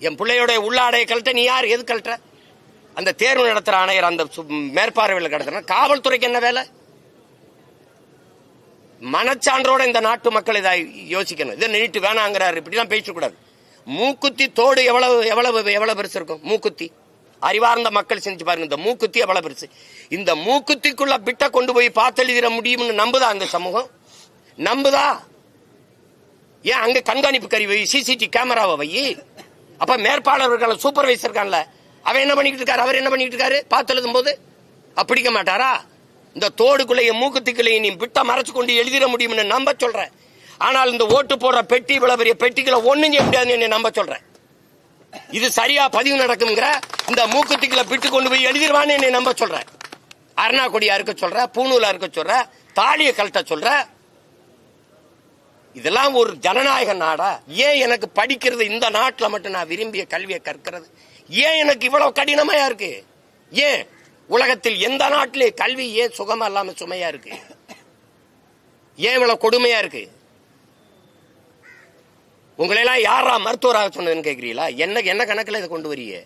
என் பிள்ளையோட உள்ளாடைய கழட்ட நீ யார்? எது கழட்ட? அந்த தேர்வு நடத்துற ஆணையர் அந்த மேற்பார்வையில் கடத்துற காவல்துறைக்கு என்ன வேலை? மனச்சான்றோட இந்த நாட்டு மக்கள் இதை யோசிக்கணும். இதை நீட்டு வேணாங்கிறாரு, இப்படிலாம் பேசக்கூடாது. மூக்குத்தி தோடு எவ்வளவு எவ்வளவு எவ்வளவு பெருசு இருக்கும்? மூக்குத்தி அறிவார்ந்த மக்கள் செஞ்சு பாருங்க. இந்த மூக்குத்தி எவ்வளவு பெருசு? இந்த மூக்குத்திக்குள்ள பிட்ட கொண்டு போய் பார்த்தெழுதிட முடியும்னு நம்புதா அந்த சமூகம்? நம்புதா? ஏன் அங்க கண்காணிப்பு கருவி வை, சிசிடிவி கேமராவை வை. அப்ப மேற்பாளர்கள் சூப்பர்வைசர் இருக்கான்ல, அவன் என்ன பண்ணிட்டு இருக்காரு? அவர் என்ன பண்ணிட்டு இருக்காரு? பார்த்து எழுதும் போது அப்படிக்க மாட்டாரா? இந்த தோடுக்குள்ளைய மூக்குத்திக்குள்ளைய நீ பிட்ட மறைச்சு கொண்டு எழுதிட முடியும்னு நம்ப சொல்றேன். ஆனால் இந்த ஓட்டு போடுற பெட்டி இவ்வளவு பெரிய பெட்டிகளை ஒண்ணும் செய்ய முடியாதுன்னு நம்ப சொல்றேன். இது சரியா பதிவு நடக்குங்கிற இந்த மூக்குத்திக்குள்ள பிட்டு கொண்டு போய் எழுதிடுவான்னு என்னை நம்ப சொல்றேன். அருணா கொடியா இருக்க சொல்ற, பூணூலா இருக்க சொல்ற, தாலியை கழட்ட சொல்ற. இதெல்லாம் ஒரு ஜனநாயக நாடா? ஏன் எனக்கு படிக்கிறது இந்த நாட்டில் மட்டும் நான் விரும்பிய கல்வியை கற்கிறது ஏன் எனக்கு இவ்வளவு கடினமையா இருக்கு? ஏன் உலகத்தில் எந்த நாட்டிலே கல்வி ஏன் சுகமா இல்லாம சுமையா இருக்கு? ஏன் இவ்வளவு கொடுமையா இருக்கு? உங்களெல்லாம் யாரா மருத்துவராக சொன்னதுன்னு கேட்கிறீங்களா? என்ன கணக்கில் இதை கொண்டு வரீங்க?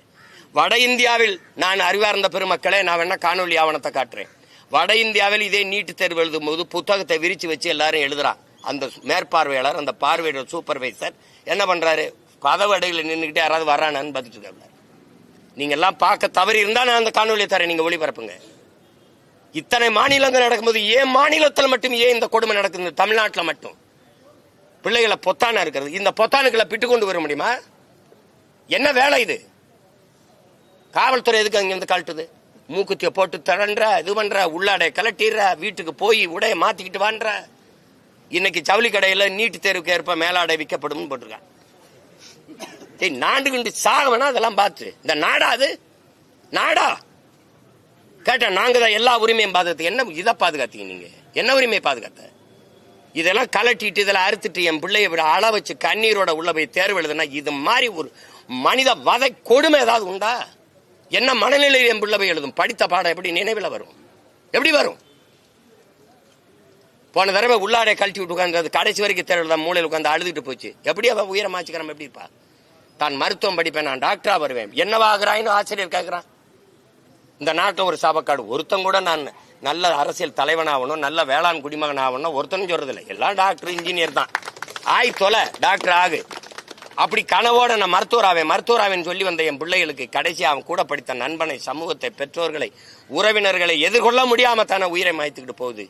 வட இந்தியாவில் நான் அறிவார்ந்த பெருமக்களே, நான் வேணா காணொலி ஆவணத்தை காட்டுறேன். வட இந்தியாவில் இதே நீட்டு தேர்வு எழுதும் போது புத்தகத்தை விரிச்சு வச்சு எல்லாரும் எழுதுறான். அந்த மேற்பார்வையாளர், அந்த பார்வையாளர் சூப்பர்வைசர் என்ன பண்றாரு? கதவு அடையில் நின்றுக்கிட்டே யாராவது வரானான்னு பார்த்துட்டு இருக்காரு. நீங்க எல்லாம் பார்க்க தவறி இருந்தா நான் அந்த காணொலியை தரேன், நீங்க ஒளிபரப்புங்க. இத்தனை மாநிலங்கள் நடக்கும்போது ஏன் மாநிலத்தில் மட்டும் ஏன் இந்த கொடுமை நடக்குது? தமிழ்நாட்டில் மட்டும் பிள்ளைகளை பொத்தானா இருக்கிறது. இந்த பொத்தானுக்களை பிட்டு கொண்டு வர முடியுமா? என்ன வேலை இது? காவல்துறை எதுக்கு அங்கிருந்து கழட்டுது? மூக்குத்திய போட்டு தரன்ற, இது பண்ற, உள்ளாடைய கலட்டிடுற, வீட்டுக்கு போய் உடைய மாத்திக்கிட்டு வான்ற. இன்னைக்கு ஜவுளி கடையில நீட்டு தேர்வுக்கு ஏற்ப மேலாடை விற்கப்படும் போட்டிருக்கான். நாண்டுகிண்டு சாகவனா அதெல்லாம் பார்த்து இந்த நாடா? அது நாடா? கேட்ட நாங்க தான் எல்லா உரிமையும் பாதுகாத்து. என்ன இதை பாதுகாத்தீங்க நீங்க? என்ன உரிமையை பாதுகாத்த? இதெல்லாம் கலட்டிட்டு இதெல்லாம் அறுத்துட்டு என் பிள்ளைய விட அள வச்சு கண்ணீரோட உள்ள போய் தேர்வு எழுதுனா இது மாதிரி ஒரு மனித வதை கொடுமை ஏதாவது உண்டா? என்ன மனநிலையில் என் பிள்ளை போய் எழுதும்? படித்த பாடம் எப்படி நினைவில் வரும்? எப்படி வரும்? போன தடவை உள்ளாடை கழட்டி விட்டு உட்காந்து கடைசி வரைக்கும் தேர்வு மூலையில் உட்காந்து அழுதுட்டு போச்சு. எப்படி அவன் உயரமாச்சுக்கிறோம்? எப்படி இருப்பா? தான் மருத்துவம் படிப்பேன், நான் டாக்டரா வருவேன், என்னவாகிறாயின்னு ஆசிரியர் கேட்கிறான். இந்த நாட்டில் ஒரு சாபக்காடு. ஒருத்தன் கூட நான் நல்ல அரசியல் தலைவனாகணும், நல்ல வேளாண் குடிமகன் ஆகணும் ஒருத்தனும் சொல்றதில்லை. எல்லாம் டாக்டர் இன்ஜினியர் தான். ஆய் தொலை, டாக்டர் ஆகு. அப்படி கனவோட நான் மருத்துவராவேன்னு சொல்லி வந்த என் பிள்ளைகளுக்கு கடைசி அவன் கூட படித்த நண்பனை, சமூகத்தை, பெற்றோர்களை, உறவினர்களை எதிர்கொள்ள முடியாம தானே உயிரை மாய்த்துக்கிட்டு போகுது.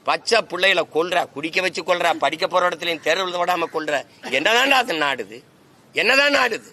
பச்சை பிள்ளைகளை கொல்ற, குடிக்க வச்சு கொல்ற, படிக்க போற இடத்துலையும் தேர்வு விடாம கொல்ற. என்னதான் அது நாடுது? என்னதான் நாடுது?